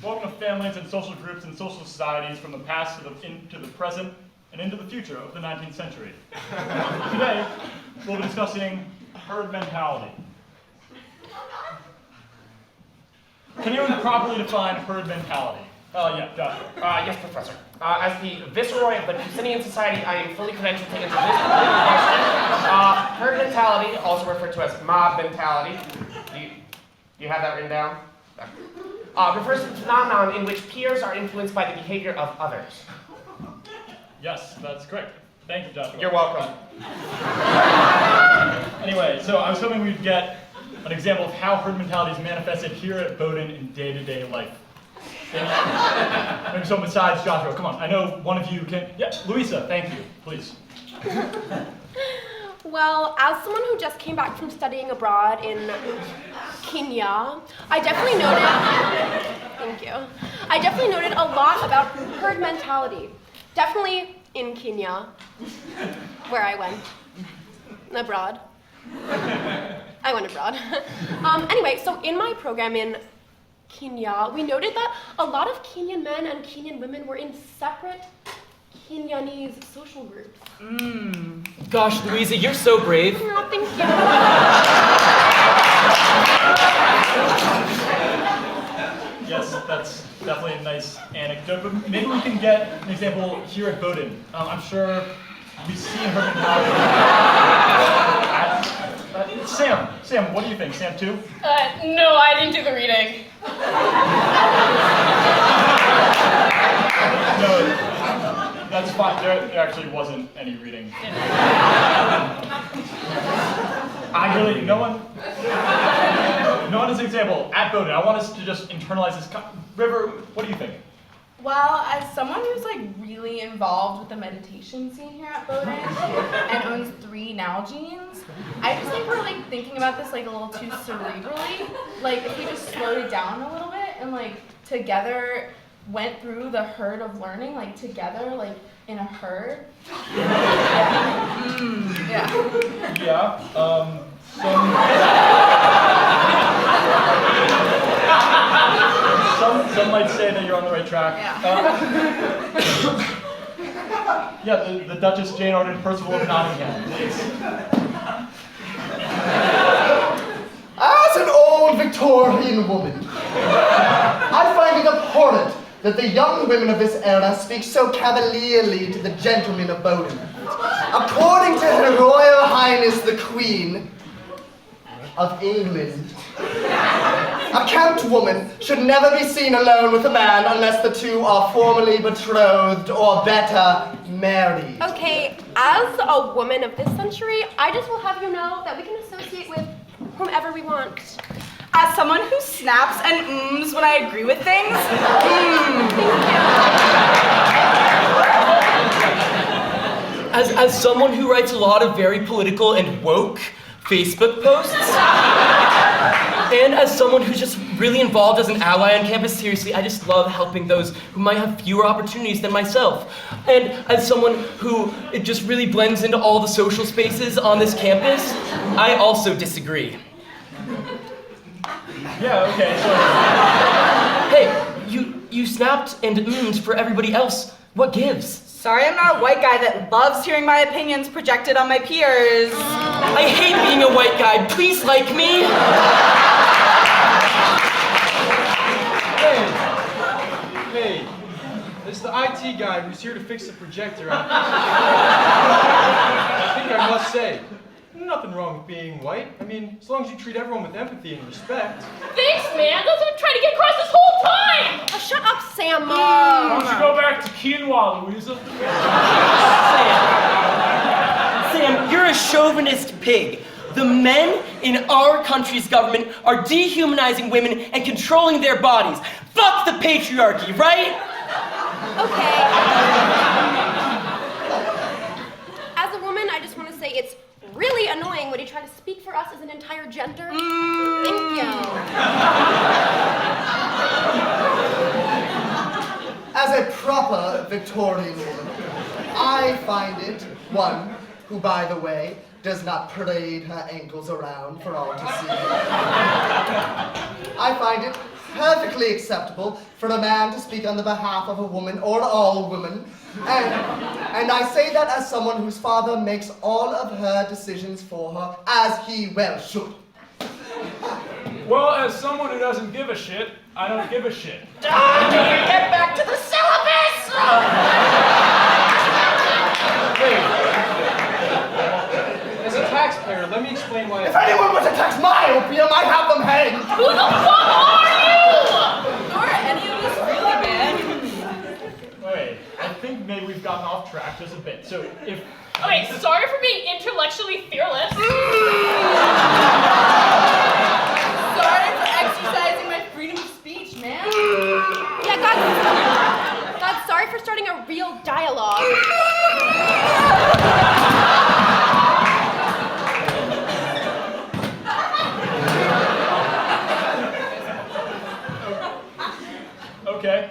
spoken of families and social groups and social societies from the past to the present and into the future of the 19th century. Today, we'll be discussing herd mentality. Can anyone properly define herd mentality? Yeah, Joshua. Yes, Professor. As the Viceroy of the Kusinian Society, I am fully credentialed to answer this question. Herd mentality, also referred to as mob mentality, do you have that written down? Refers to the phenomenon in which peers are influenced by the behavior of others. Yes, that's correct. Thank you, Joshua. You're welcome. Anyway, so I was hoping we'd get an example of how herd mentality is manifested here at Bowdoin in day-to-day life. Maybe so besides Joshua, come on. I know one of you can. Yeah, Louisa, thank you. Please. Well, as someone who just came back from studying abroad in Kenya, I definitely noted a lot about herd mentality. Definitely in Kenya, where I went abroad. I went abroad. Anyway, so in my program in Kenya, we noted that a lot of Kenyan men and Kenyan women were in separate Kenyanese social groups. Gosh, Louisa, you're so brave. Oh, thank you. Yes, that's definitely a nice anecdote, but maybe we can get an example here at Bowdoin. I'm sure we've seen herd mentality. Sam, what do you think? Sam, too? No, I didn't do the reading. No, that's fine. There actually wasn't any reading. No one has an example at Bowdoin. I want us to just internalize this. River, what do you think? Well, as someone who's really involved with the meditation scene here at Bowdoin and owns 3 Nalgenes, I just think we're thinking about this a little too cerebrally. If we just slowed it down a little bit and together went through the herd of learning, together, in a herd. Yeah. Some might say that you're on the right track. The Duchess Jane Arden Percival of Nottingham, please. As an old Victorian woman, I find it abhorrent that the young women of this era speak so cavalierly to the gentlemen of Bowdoin. According to Her Royal Highness the Queen of England, a camped woman should never be seen alone with a man unless the two are formally betrothed or better, married. Okay, as a woman of this century, I just will have you know that we can associate with whomever we want. As someone who snaps and mms when I agree with things, As someone who writes a lot of very political and woke Facebook posts, and as someone who's just really involved as an ally on campus, seriously, I just love helping those who might have fewer opportunities than myself. And as someone who it just really blends into all the social spaces on this campus, I also disagree. Yeah, okay, so... Hey, you snapped and mmm'd for everybody else. What gives? sorry I'm not a white guy that loves hearing my opinions projected on my peers. I hate being a white guy. Please like me. Hey, it's the IT guy who's here to fix the projector. I think I must say, nothing wrong with being white. I mean, as long as you treat everyone with empathy and respect. Thanks, man. That's what I'm trying to get across this whole time. Oh, shut up, Sam. Why don't you go back to quinoa, Louisa? Sam, you're a chauvinist pig. The men in our country's government are dehumanizing women and controlling their bodies. Fuck the patriarchy, right? Okay. As a woman, I just want to say it's really annoying when you try to speak for us as an entire gender. Thank you. As a proper Victorian woman, I find it, one, who, by the way, does not parade her ankles around for all to see. I find it perfectly acceptable for a man to speak on the behalf of a woman or all women. And I say that as someone whose father makes all of her decisions for her, as he well should. Well, as someone who doesn't give a shit, I don't give a shit. Get back to the syllabus! Wait. As a taxpayer, let me explain why. If anyone were to tax my opium, I'd have them hanged. Who the fuck are you? Nor are any of us really, man. Wait, I think maybe we've gotten off track just a bit. So if... Okay, sorry for being intellectually fearless. Sorry for exercising my freedom of speech, man. Yeah, God, sorry for starting a real dialogue. Okay.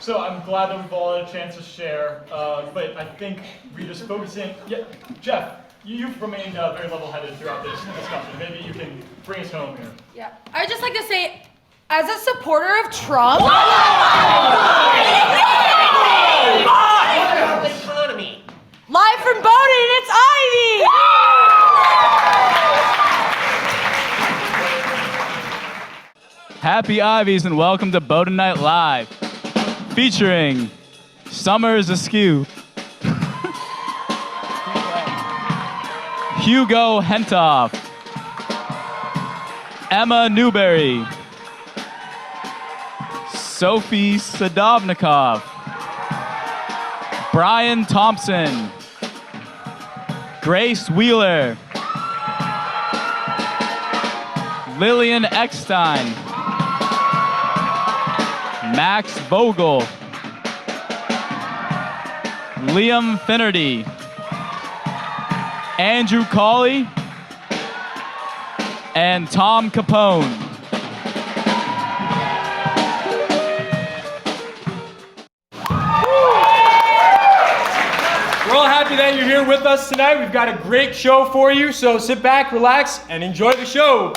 So I'm glad that we've all had a chance to share, but I think we're just focusing. Yeah, Jeff, you've remained very level-headed throughout this discussion. Maybe you can bring us home here. Yeah. I would just like to say, as a supporter of Trump. Economy. Live from Bowdoin, it's Ivy! Happy Ivies and welcome to Bowdoin Night Live, featuring Summers Askew, Hugo Hentoff, Emma Newbery, Sophie Sadovnikoff, Brian Thompson, Grace Wheeler, Lillian Eckstein, Max Vogel, Liam Finnerty, Andrew Cawley, and Tom Capone. We're all happy that you're here with us tonight. We've got a great show for you, so sit back, relax, and enjoy the show.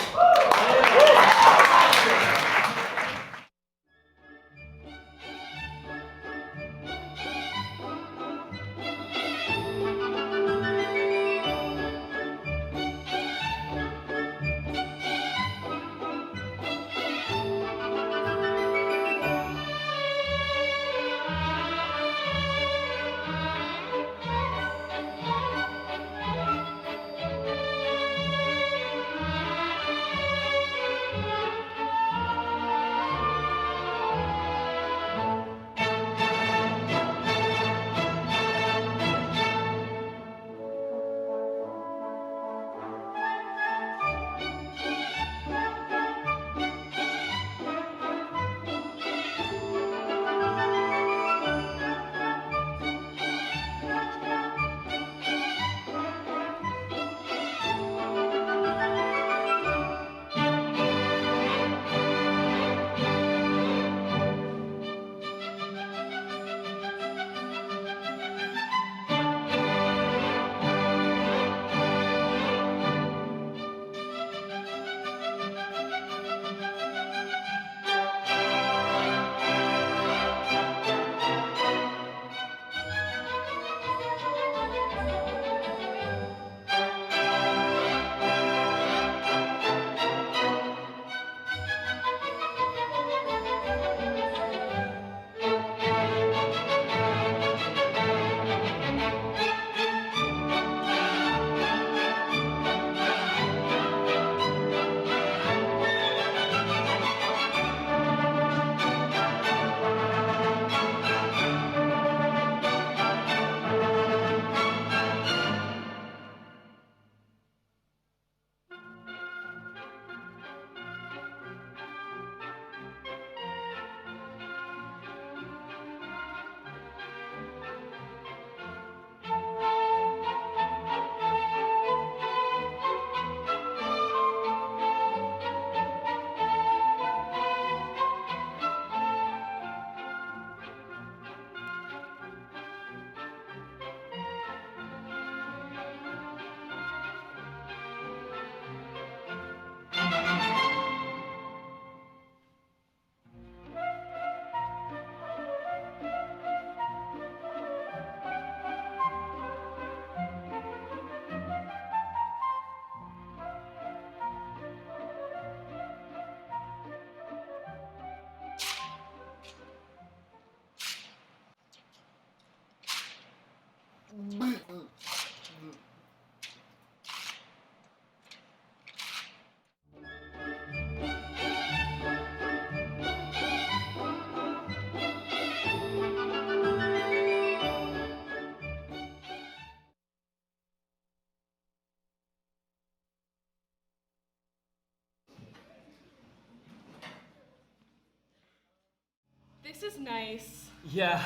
This is nice. Yeah,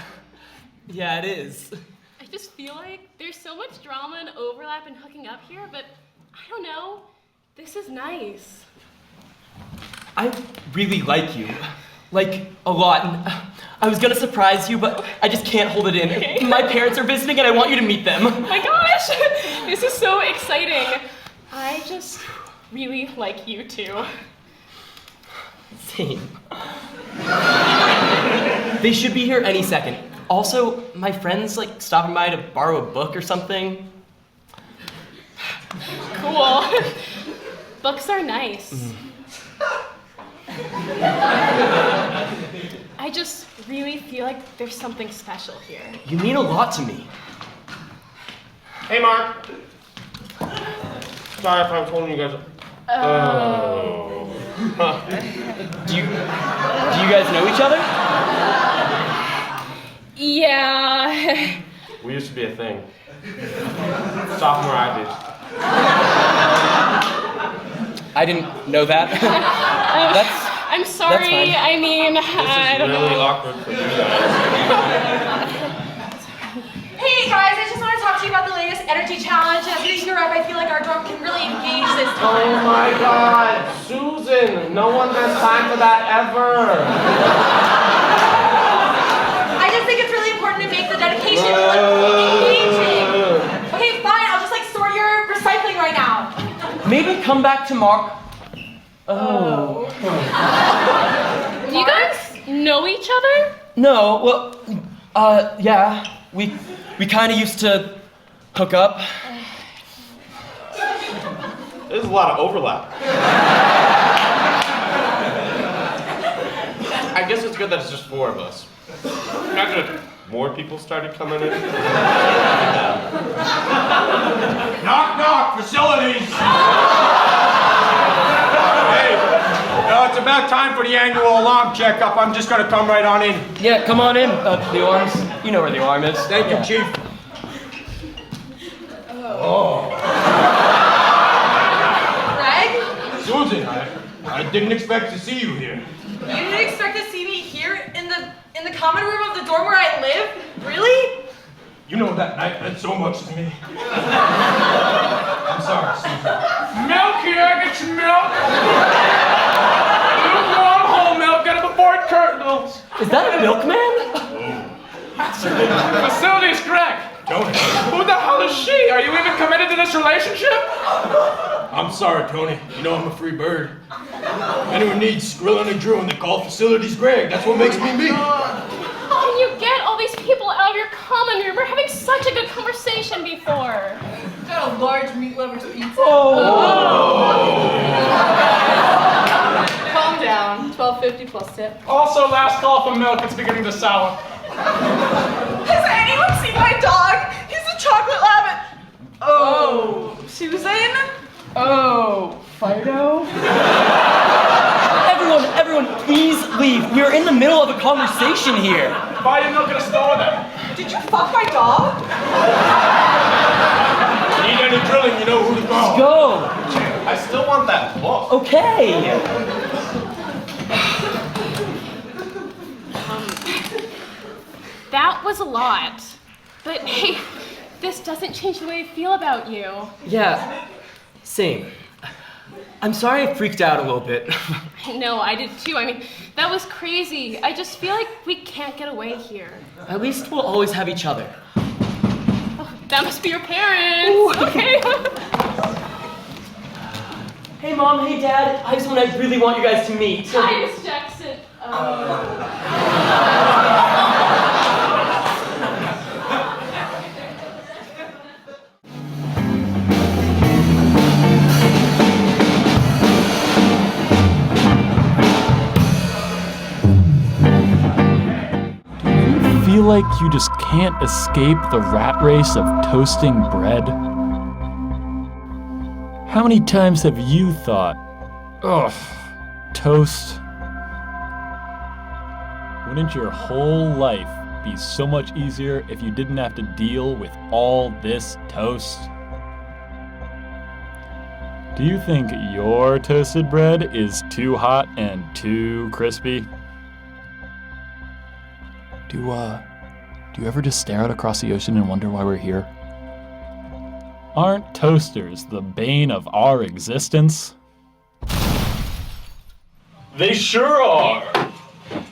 it is. I just feel like there's so much drama and overlap and hooking up here, but I don't know. This is nice. I really like you. Like, a lot. And I was gonna surprise you, but I just can't hold it in. Okay. My parents are visiting and I want you to meet them. Oh my gosh! This is so exciting. I just really like you too. Same. They should be here any second. Also, my friend's like stopping by to borrow a book or something. Cool. Books are nice. I just really feel like there's something special here. You mean a lot to me. Hey, Mark. Sorry if I'm holding you guys up. Oh. Do you guys know each other? Yeah. We used to be a thing. Sophomore Ivies. I didn't know that. I'm sorry. That's fine. I mean, This I is don't really know. awkward for you guys. Hey guys, I just want to talk to you about the latest energy challenge. As a leader up, I feel like our dorm can really engage this Oh time. my God, Susan! No one has time for that ever. I just think it's really important to make the dedication engaging. Okay, fine. I'll just sort your recycling right now. Maybe come back tomorrow. Oh. Do you guys know each other? No, well, yeah. We kind of used to hook up. There's a lot of overlap. I guess it's good that it's just 4 of us. Imagine if more people started coming in. Knock, knock, facilities! Hey, it's about time for the annual alarm checkup. I'm just gonna come right on in. Yeah, come on in. The alarm's, you know where the alarm is. Thank you, Chief. Greg, Susan, I didn't expect to see you here. you didn't expect to see me here in the common room of the dorm where I live? Really? You know that night meant so much to me. I'm sorry, Susan. Milk here, I get some milk. Lukewarm whole milk, get it before it curdles. Is that a milkman? Facilities correct. Tony. Who the hell is she? Are you even committed to this relationship? I'm sorry, Tony. You know I'm a free bird. Anyone needs grilling and drooling, they call facilities Greg. That's what makes me me. Can you get all these people out of your common room? We're having such a good conversation before. Got a large meat lover's pizza. Calm down. $12.50 plus tip. Also, last call for milk. It's beginning to sour. Has anyone seen my dog? He's a chocolate lab. Oh, Susan? Oh, Fido? Everyone, please leave. We're in the middle of a conversation here. Buy your milk at a store then. Did you fuck my dog? Need any drilling, you know who to call. Go. I still want that book. Okay. That was a lot. But hey, this doesn't change the way I feel about you. Yeah, same. I'm sorry I freaked out a little bit. No, I did too. I mean, that was crazy. I just feel like we can't get away here. At least we'll always have each other. Oh, that must be your parents. Okay. Hey Mom, hey Dad, I really want you guys to meet. Hi, Miss Jackson. Feel like you just can't escape the rat race of toasting bread? How many times have you thought, ugh, toast? Wouldn't your whole life be so much easier if you didn't have to deal with all this toast? Do you think your toasted bread is too hot and too crispy? Do you ever just stare out across the ocean and wonder why we're here? Aren't toasters the bane of our existence? They sure are!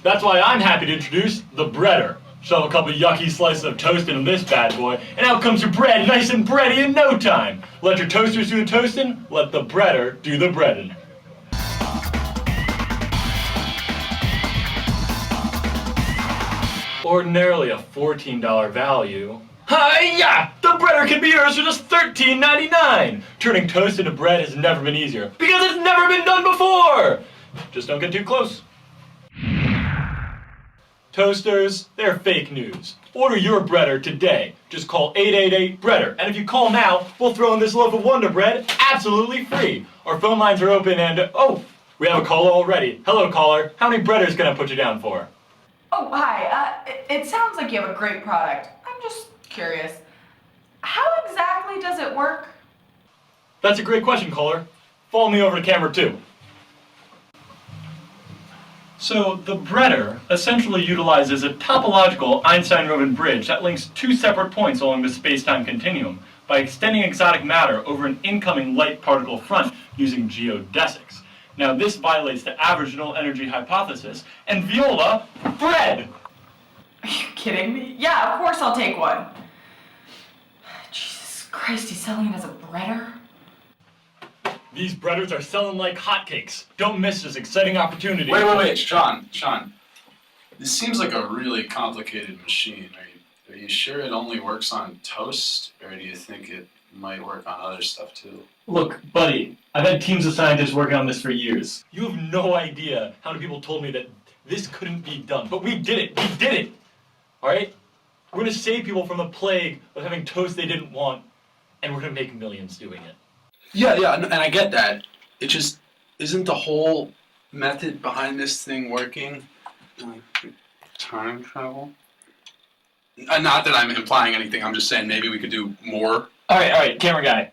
That's why I'm happy to introduce the breader. Shove a couple yucky slices of toast into this bad boy, and out comes your bread nice and bready in no time. Let your toasters do the toasting, let the breader do the breading. Ordinarily a $14 value. Hi-ya! The breader can be yours for just $13.99! Turning toast into bread has never been easier, because it's never been done before! Just don't get too close. Toasters, they're fake news. Order your breader today. Just call 888-BREADER, and if you call now, we'll throw in this loaf of Wonder Bread absolutely free. Our phone lines are open and, oh, we have a caller already. Hello, caller. How many breaders can I put you down for? Oh, hi. It sounds like you have a great product. I'm just curious. How exactly does it work? That's a great question, caller. Follow me over to camera 2. So, the breader essentially utilizes a topological Einstein-Roman bridge that links two separate points along the space-time continuum by extending exotic matter over an incoming light particle front using geodesics. Now, this violates the average-general energy hypothesis, and viola, bread! Are you kidding me? Yeah, of course I'll take one. Jesus Christ, he's selling it as a breader? These breaders are selling like hotcakes. Don't miss this exciting opportunity. Wait, Sean. This seems like a really complicated machine. Are you sure it only works on toast, or do you think it might work on other stuff too? Look, buddy, I've had teams of scientists working on this for years. You have no idea how many people told me that this couldn't be done, but we did it. We did it. All right? We're going to save people from the plague of having toast they didn't want, and we're going to make millions doing it. Yeah, and I get that. It just isn't the whole method behind this thing working. Time travel? Not that I'm implying anything. I'm just saying maybe we could do more. All right, camera guy.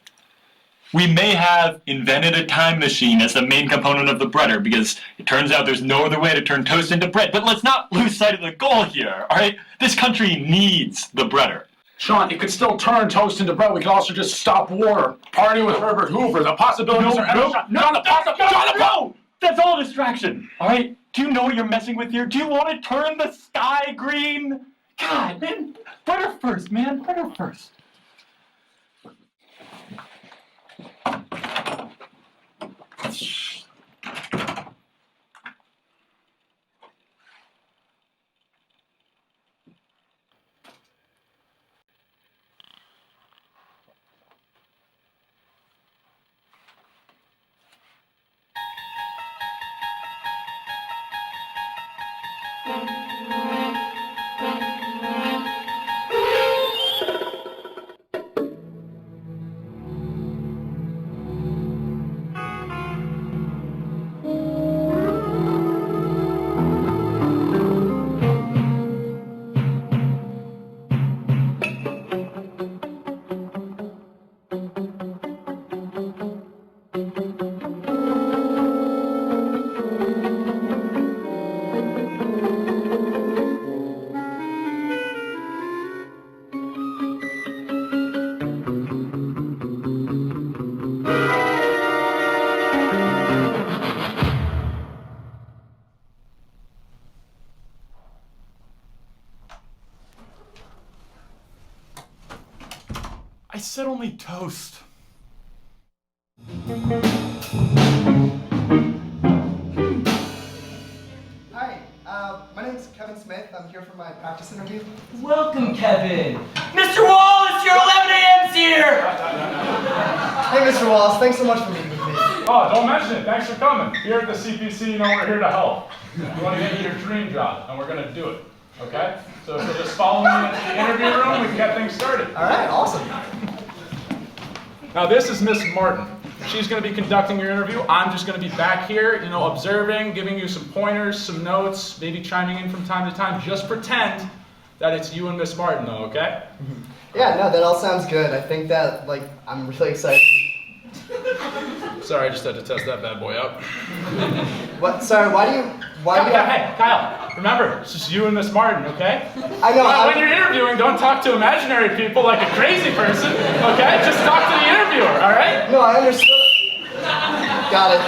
We may have invented a time machine as the main component of the breader because it turns out there's no other way to turn toast into bread. But let's not lose sight of the goal here, all right? This country needs the breader. Sean, it could still turn toast into bread. We could also just stop war, party with Herbert Hoover. The possibilities are endless. No! That's all distraction, all right? Do you know what you're messing with here? Do you want to turn the sky green? God, man, breader first, man. Breader first. I said only toast. Hi, my name's Kevin Smith. I'm here for my practice interview. Welcome, Kevin. Mr. Wallace, your 11 a.m.'s here! Hey, Mr. Wallace, thanks so much for meeting with me. Oh, don't mention it. Thanks for coming. Here at the CPC, you know we're here to help. We want to get you your dream job, and we're going to do it. Okay? So if you'll just follow me into the interview room, we can get things started. All right, awesome. Now this is Miss Martin. She's going to be conducting your interview. I'm just going to be back here, observing, giving you some pointers, some notes, maybe chiming in from time to time. Just pretend that it's you and Miss Martin, though, okay? Yeah, no, that all sounds good. I think that, I'm really excited. Sorry, I just had to test that bad boy out. What? Sorry, why do Why do you have... Hey, Kyle, remember, it's just you and Miss Martin, okay? I know. When you're interviewing, don't talk to imaginary people like a crazy person, okay? Just talk to the interviewer, all right? No, I understood. Got it.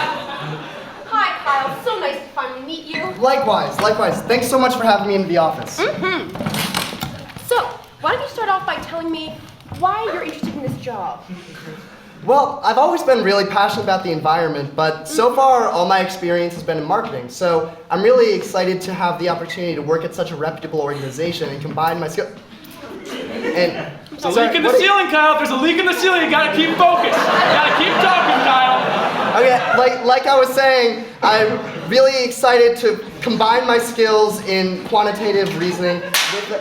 Hi, Kyle. So nice to finally meet you. Likewise. Thanks so much for having me into the office. So, why don't you start off by telling me why you're interested in this job? Well, I've always been really passionate about the environment, but so far all my experience has been in marketing. So I'm really excited to have the opportunity to work at such a reputable organization and combine my skills. And There's a leak in the ceiling, Kyle. If there's a leak in the ceiling, you gotta keep focused. You gotta keep talking, Kyle. Okay, like I was saying, I'm really excited to combine my skills in quantitative reasoning with the,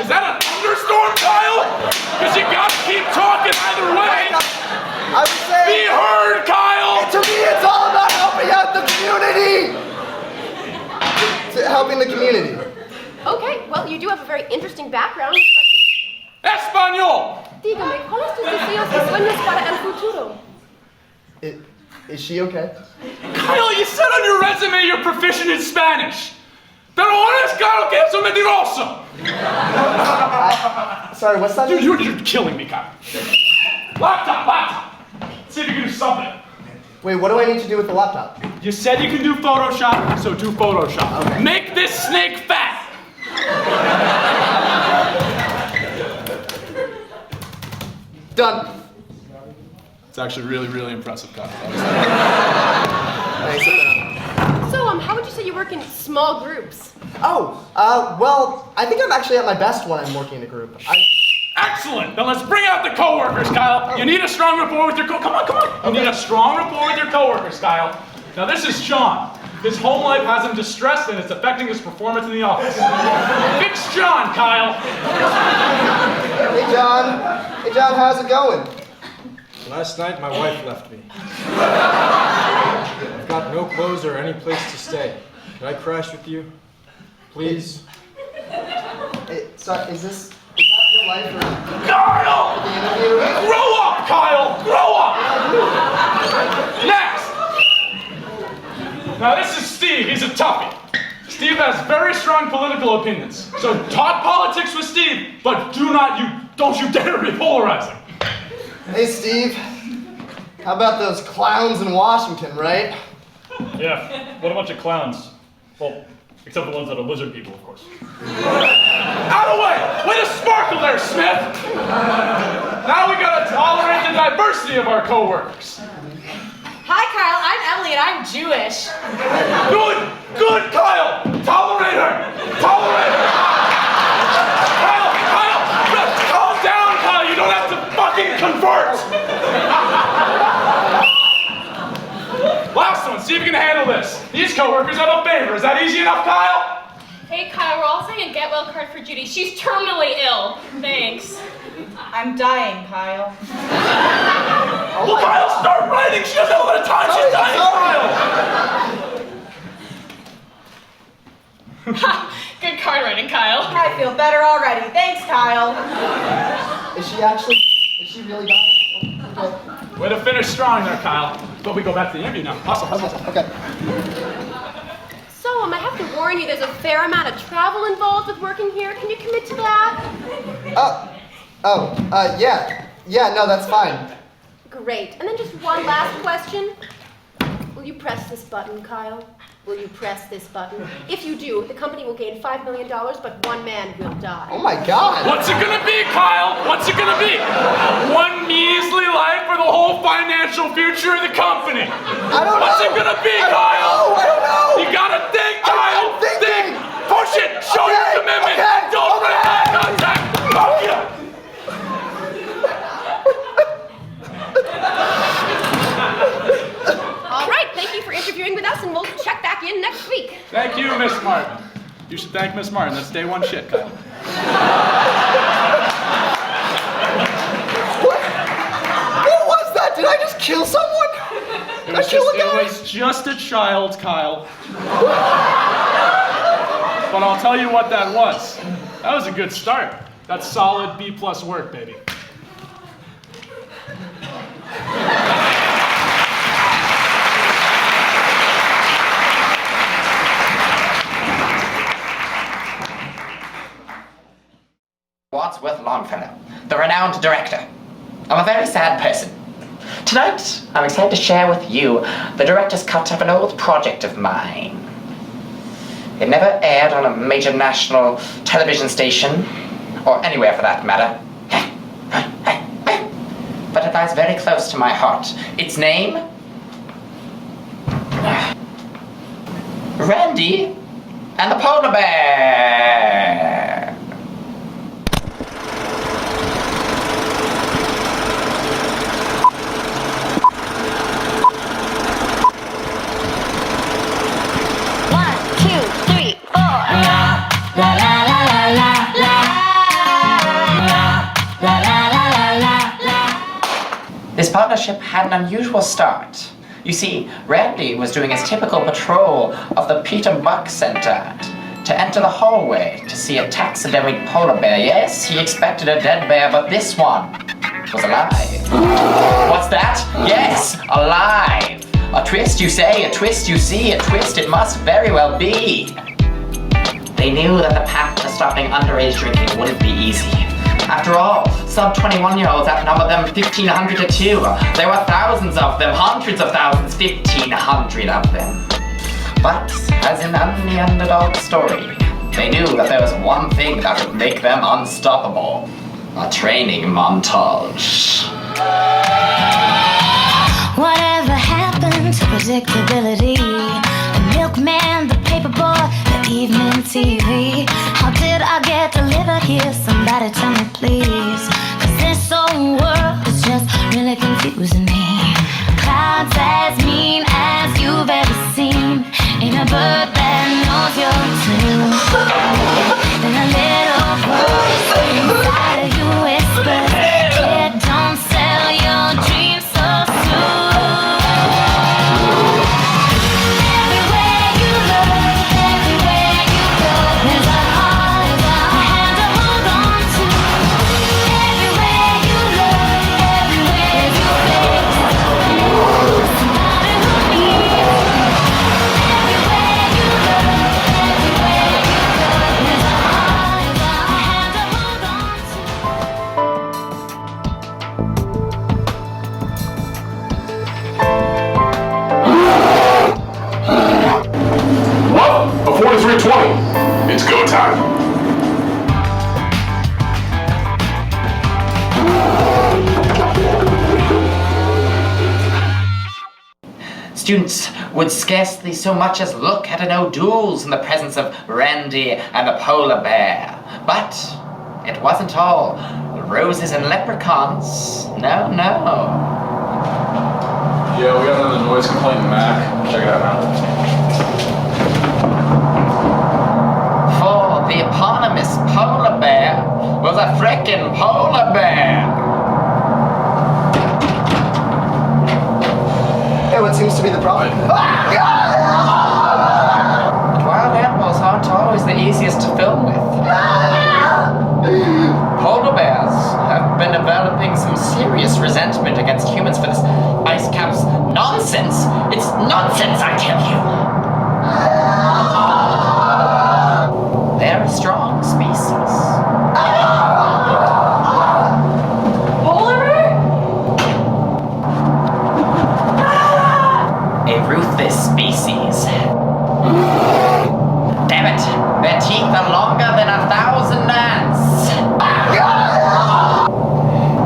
Is that a thunderstorm, Kyle? Because you gotta keep talking either way. I was saying... Be heard, Kyle! To me, it's all about helping out the community! Helping the community. Okay, well, you do have a very interesting background. Español! Dígame, ¿cuáles tus deseos y sueños para el futuro? Is she okay? Kyle, you said on your resume you're proficient in Spanish. Pero ahora es claro que es un mentiroso. Sorry, what's that? You're killing me, Kyle. Laptop! See if you can do something. Wait, what do I need to do with the laptop? You said you can do Photoshop, so do Photoshop. Okay. Make this snake fat! Done. It's actually really, really impressive, Kyle. Thanks. So, how would you say you work in small groups? Well, I think I'm actually at my best when I'm working in a group. Excellent! Then let's bring out the coworkers, Kyle. You need a strong rapport with your Come on. You need a strong rapport with your coworkers, Kyle. Now this is John. His home life has him distressed and it's affecting his performance in the office. Fix John, Kyle. Hey, John, how's it going? Last night, my wife left me. I've got no clothes or any place to stay. Can I crash with you? Please? Sorry, is that your life or... Kyle! The interview? Grow up, Kyle! Grow up! Next! Now this is Steve, he's a toughie. Steve has very strong political opinions. So talk politics with Steve, but don't you dare be polarizing. Hey, Steve. How about those clowns in Washington, right? Yeah, what a bunch of clowns. Well, except the ones that are lizard people, of course. Out of the way! Way to sparkle there, Smith! Now we gotta tolerate the diversity of our coworkers. Hi, Kyle. I'm Emily, and I'm Jewish. Good, Kyle! Tolerate her! Kyle! Calm down, Kyle! You don't have to fucking convert! Last one, see if you can handle this. These coworkers have a favor. Is that easy enough, Kyle? Hey, Kyle, we're all saying a get well card for Judy. She's terminally ill. Thanks. I'm dying, Kyle. Well, Kyle, start writing. She doesn't know what time she's dying, Kyle. Good card writing, Kyle. I feel better already. Thanks, Kyle. Is she really dying? Okay. Way to finish strong there, Kyle. But we go back to the interview now. Hustle. Okay. So, I have to warn you, there's a fair amount of travel involved with working here. Can you commit to that? Yeah, no, that's fine. Great. And then just one last question. Will you press this button, Kyle? Will you press this button? If you do, the company will gain $5 million, but one man will die. Oh my God. What's it gonna be, Kyle? What's it gonna be? One measly life or the whole financial future of the company? I don't know. What's it gonna be, Kyle? I don't know. You gotta think, Kyle. I'm thinking. Think. Push it. Show your commitment. Okay. Don't break eye contact. Fuck you. All right, thank you for interviewing with us, and we'll check back in next week. Thank you, Miss Martin. You should thank Miss Martin. That's day one shit, Kyle. What was that? Did I just kill someone? It was just a child, Kyle. But I'll tell you what that was. That was a good start. That's solid B+ work, baby. Wadsworth Longfellow, the renowned director. I'm a very sad person. Tonight, I'm excited to share with you the director's cut of an old project of mine. It never aired on a major national television station, or anywhere for that matter. But it lies very close to my heart. Its name? Randy and the Polar Bear! One, two, three, four. La la la la la la. La la la la la. This partnership had an unusual start. You see, Randy was doing his typical patrol of the Peter Buck Center to enter the hallway to see a taxidermied polar bear. Yes, he expected a dead bear, but this one was alive. What's that? Yes, alive. A twist, you say, a twist, you see, a twist it must very well be. They knew that the path to stopping underage drinking wouldn't be easy. After all, sub-21-year-olds outnumbered them 1,500 to 2. There were thousands of them, hundreds of thousands, 1,500 of them. But, as in any underdog story, they knew that there was one thing that would make them unstoppable. A training montage. Whatever happened to predictability? The milkman, the paperboy, the evening TV. How did I get delivered here? Somebody tell me please. 'Cause this whole world is just really confusing me. Clouds as mean as you've ever seen. Ain't a bird that knows your tune. Then a little voice inside of you whispers, kid, don't sell your dreams so soon. Everywhere you look, everywhere you go, there's a heart, a hand to hold on to. Everywhere you look, everywhere you face, somebody who needs you. Everywhere you look, everywhere you go, there's a heart, a hand to hold on to. Well, before the 320, it's go time. Students would scarcely so much as look at an O'Doul's in the presence of Randy and the polar bear. But it wasn't all roses and leprechauns. No, no. Yeah, we got another noise complaint in the Mac. Check it out now. For the eponymous polar bear was a frickin' polar bear. Hey, what seems to be the problem? Wild animals aren't always the easiest to film with. Polar bears have been developing some serious resentment against humans for this ice cap's nonsense. It's nonsense, I tell you. They're a strong species. Polar bear? A ruthless species. Damn it, their teeth are longer than 1,000 gnats.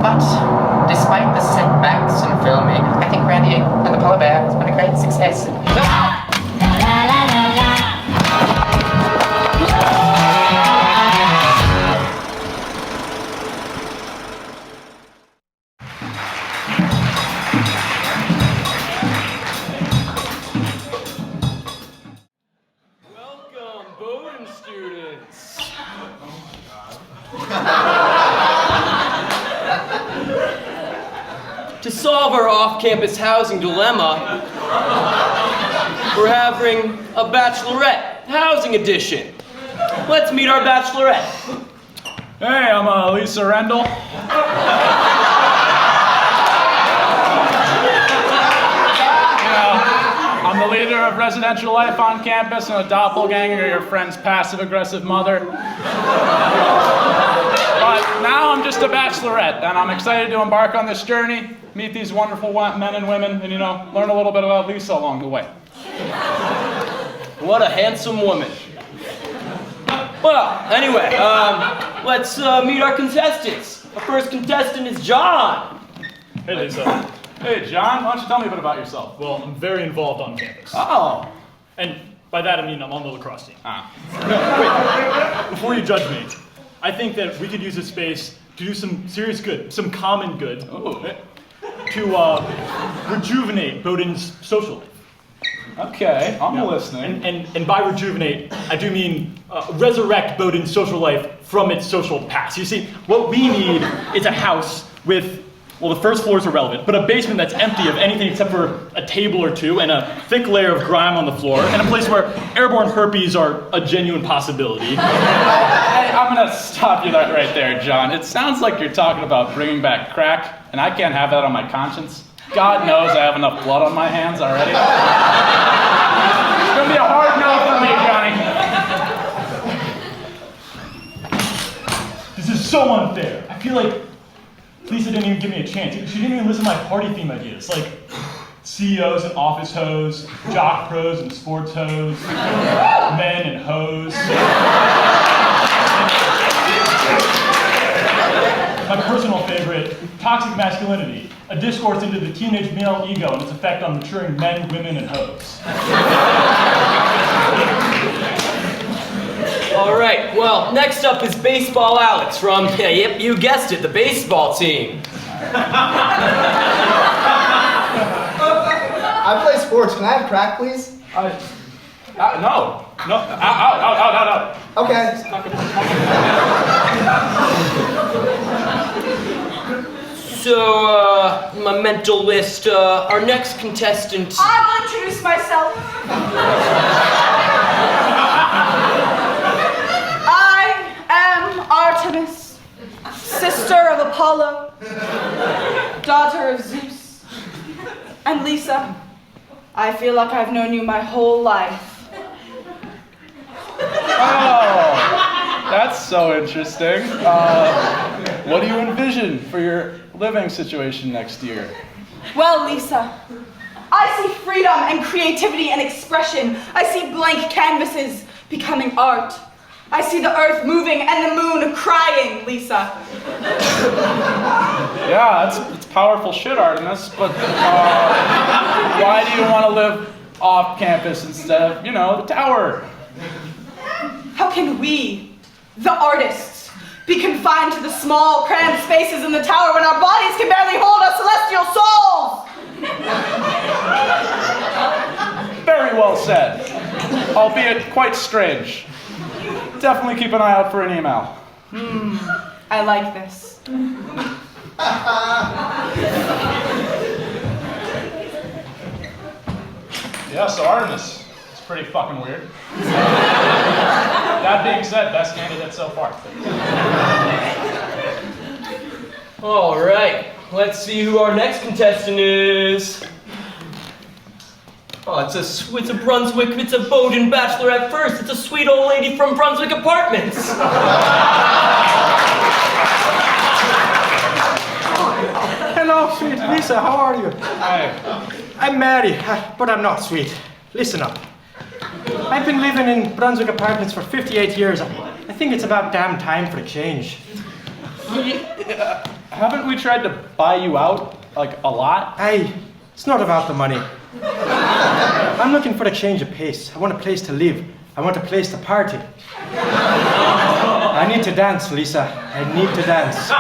But despite the setbacks in filming, I think Randy and the polar bear has been a great success. Welcome, Bowdoin students. To solve our off-campus housing dilemma, we're having a bachelorette housing edition. Let's meet our bachelorette. Hey, I'm Lisa Rendell. I'm the leader of residential life on campus and a doppelganger, your friend's passive-aggressive mother. But now I'm just a bachelorette, and I'm excited to embark on this journey, meet these wonderful men and women, and, learn a little bit about Lisa along the way. What a handsome woman. Well, anyway, let's meet our contestants. Our first contestant is John. Hey, Lisa. Hey, John, why don't you tell me a bit about yourself? Well, I'm very involved on campus. Oh. And by that I mean I'm on the lacrosse team. Wait, before you judge me, I think that we could use this space to do some serious good, some common good, to rejuvenate Bowdoin's social life. Okay, I'm listening. And by rejuvenate, I do mean resurrect Bowdoin's social life from its social past. You see, what we need is a house with, well, the first floor is irrelevant, but a basement that's empty of anything except for a table or two and a thick layer of grime on the floor, and a place where airborne herpes are a genuine possibility. Hey, I'm gonna stop you right there, John. It sounds like you're talking about bringing back crack, and I can't have that on my conscience. God knows I have enough blood on my hands already. It's gonna be a hard no for me, Johnny. This is so unfair. I feel like Lisa didn't even give me a chance. She didn't even listen to my party theme ideas, like CEOs and office hoes, jock pros and sports hoes, men and hoes. My personal favorite, toxic masculinity, a discourse into the teenage male ego and its effect on maturing men, women, and hoes. All right, well, next up is Baseball Alex from, yep, you guessed it, the baseball team. I play sports. Can I have crack, please? No. No. Okay. So, my mental list, our next contestant. I will introduce myself. I am Artemis, sister of Apollo, daughter of Zeus. And Lisa, I feel like I've known you my whole life. Oh, that's so interesting. What do you envision for your living situation next year? Well, Lisa, I see freedom and creativity and expression. I see blank canvases becoming art. I see the earth moving and the moon crying, Lisa. Yeah, it's powerful shit, Artemis, but why do you want to live off campus instead of, the tower? How can we, the artists, be confined to the small, cramped spaces in the tower when our bodies can barely hold our celestial souls? Very well said, albeit quite strange. Definitely keep an eye out for an email. I like this. Yeah, so Artemis, it's pretty fucking weird. That being said, best candidate so far. All right, let's see who our next contestant is. Oh, it's a Brunswick, it's a Bowdoin bachelorette first. It's a sweet old lady from Brunswick Apartments. Hello, sweet Lisa, how are you? Hi. I'm married, but I'm not sweet. Listen up. I've been living in Brunswick Apartments for 58 years. I think it's about damn time for a change. Haven't we tried to buy you out, like, a lot? Hey, it's not about the money. I'm looking for a change of pace. I want a place to live. I want a place to party. I need to dance, Lisa. I need to dance.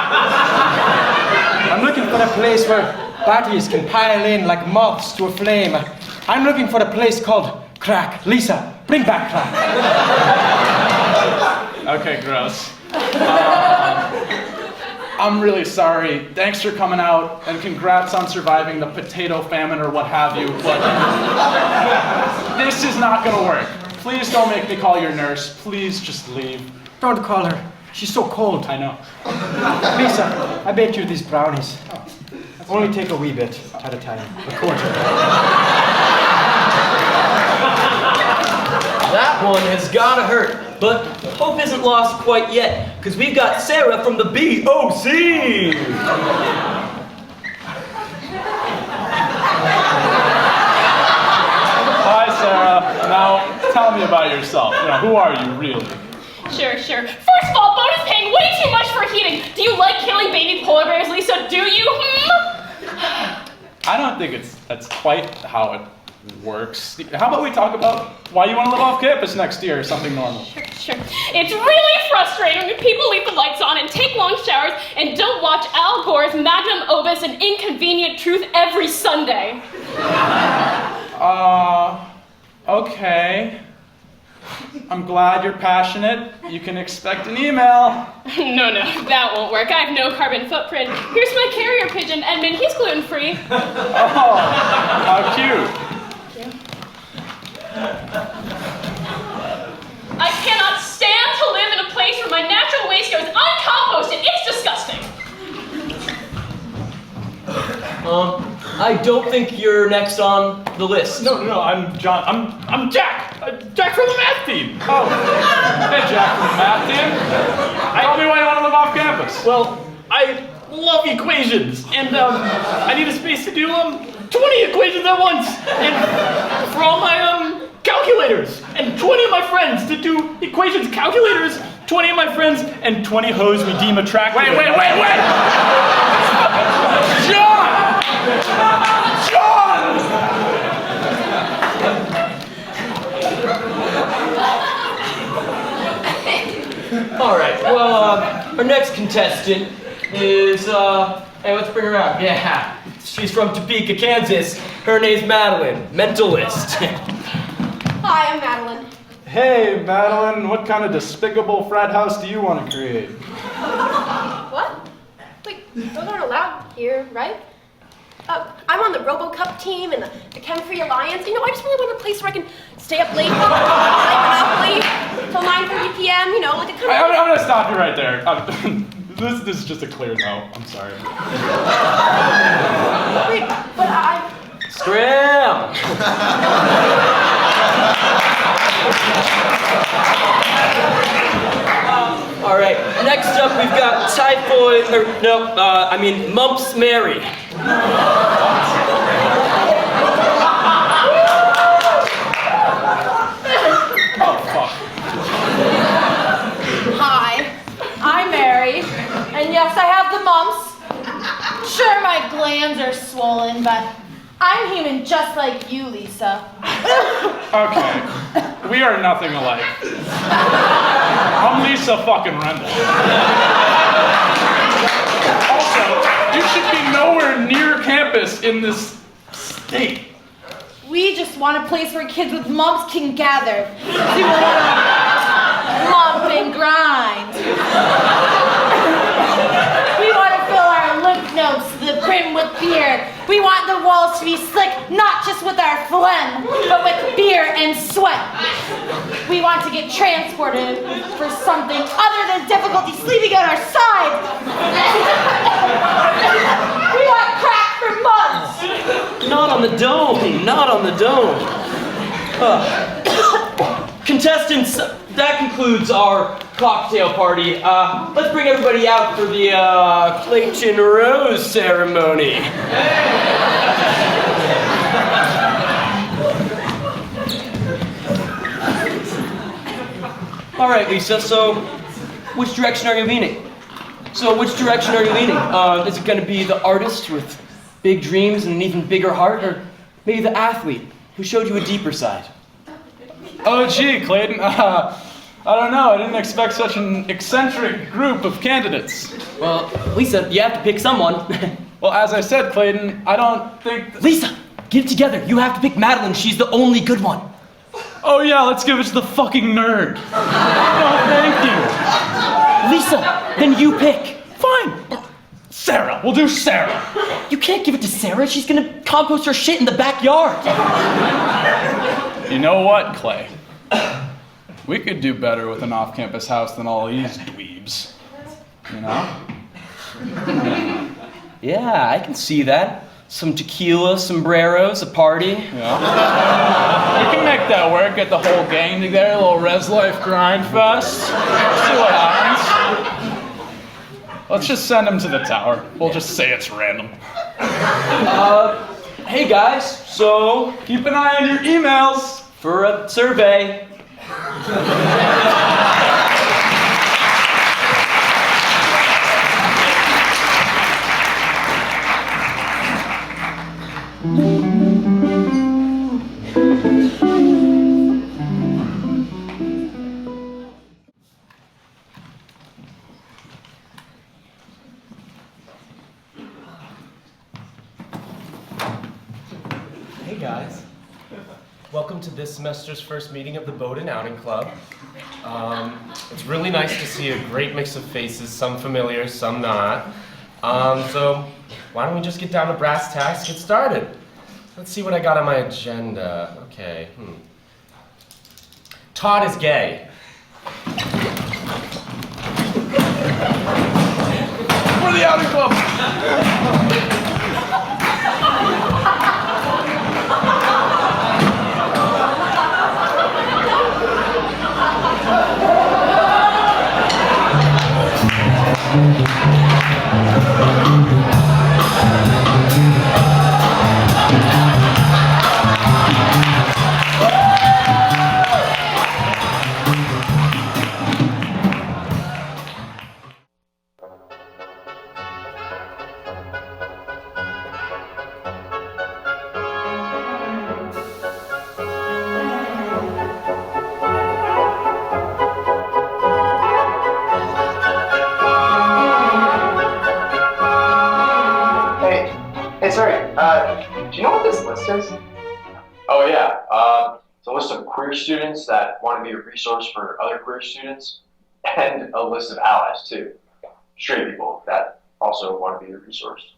I'm looking for a place where bodies can pile in like moths to a flame. I'm looking for a place called crack. Lisa, bring back crack. Okay, gross. I'm really sorry. Thanks for coming out, and congrats on surviving the potato famine or what have you, but this is not gonna work. Please don't make me call your nurse. Please just leave. Don't call her. She's so cold. I know. Lisa, I baked you these brownies. Only take a wee bit at a time. A quarter. That one has gotta hurt. But hope isn't lost quite yet, because we've got Sarah from the BOC! Hi, Sarah. Now, tell me about yourself. Who are you, really? Sure. First of all, Bo is paying way too much for heating. Do you like killing baby polar bears, Lisa? Do you? I don't think that's quite how it works. How about we talk about why you want to live off campus next year or something normal? Sure. It's really frustrating when people leave the lights on and take long showers and don't watch Al Gore's magnum opus and inconvenient truth every Sunday. Okay. I'm glad you're passionate. You can expect an email. No, that won't work. I have no carbon footprint. Here's my carrier pigeon, Edmund. He's gluten-free. Oh, how cute. I cannot stand to live in a place where my natural waste goes uncomposted. It's disgusting. I don't think you're next on the list. No, I'm John. I'm Jack. Jack from the math team. Oh, hey Jack from the math team. Tell me why you want to live off campus. Well, I love equations, and I need a space to do 20 equations at once, and for all my calculators, and 20 of my friends to do equations, calculators, 20 of my friends, and 20 hoes we deem attractive. Wait! John! All right, well, our next contestant is, hey, let's bring her out. Yeah, she's from Topeka, Kansas. Her name's Madeline, mentalist. Hi, I'm Madeline. Hey, Madeline, what kind of despicable frat house do you want to create? What? Wait, those aren't allowed here, right? I'm on the RoboCup team and the Chem-Free Alliance. I just really want a place where I can stay up late, play Monopoly till 9:30 p.m. Like a kind of. I'm gonna stop you right there. This is just a clear no. I'm sorry. Wait, but I. Scram! All right, next up we've got Mumps Mary. Oh, fuck. Hi, I'm Mary, and yes, I have the mumps. Sure, my glands are swollen, but I'm human just like you, Lisa. Okay, we are nothing alike. I'm Lisa fucking Rendell. Also, you should be nowhere near campus in this state. We just want a place where kids with mumps can gather. Do a mump and grind. We want to fill our lymph nodes to the brim with beer. We want the walls to be slick, not just with our phlegm, but with beer and sweat. We want to get transported for something other than difficulty sleeping on our side. We want crack for months. Not on the dome, not on the dome. Contestants, that concludes our cocktail party. Let's bring everybody out for the Clayton Rose ceremony. All right, Lisa, so which direction are you leaning? Is it going to be the artist with big dreams and an even bigger heart, or maybe the athlete who showed you a deeper side? Oh, gee, Clayton, I don't know. I didn't expect such an eccentric group of candidates. Well, Lisa, you have to pick someone. Well, as I said, Clayton, I don't think... Lisa, get it together. You have to pick Madeline. She's the only good one. Oh, yeah, let's give it to the fucking nerd. No, thank you. Lisa, then you pick. Fine. Sarah. We'll do Sarah. You can't give it to Sarah. She's gonna compost her shit in the backyard. You know what, Clay? We could do better with an off-campus house than all these dweebs. You know? Yeah, I can see that. some tequila, sombreros, a party. Yeah. We can make that work. Get the whole gang together, a little res life grind fest. See what happens. Let's just send him to the tower. We'll just say it's random. Hey guys, so Keep an eye on your emails. for a survey. Hey guys, welcome to this semester's first meeting of the Bowdoin Outing Club. It's really nice to see a great mix of faces, some familiar, some not. So why don't we just get down to brass tacks, get started. Let's see what I got on my agenda. Okay, Todd is gay. We're the Outing Club. Hey, sorry, do you know what this list is? Oh yeah, it's a list of queer students that want to be a resource for other queer students, and a list of allies too. Straight people that also want to be a resource.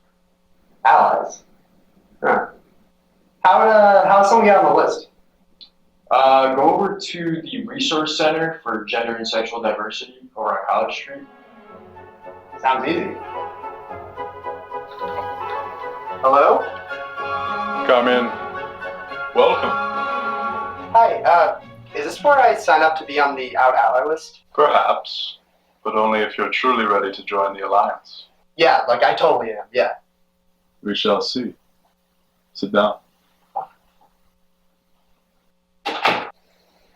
Allies? Huh. How'd someone get on the list? Go over to the Resource Center for Gender and Sexual Diversity over on College Street. Sounds easy. Hello? Come in. Welcome. Hi, is this where I sign up to be on the Out Ally list? Perhaps, but only if you're truly ready to join the Alliance. Yeah, like I totally am, yeah. We shall see. Sit down.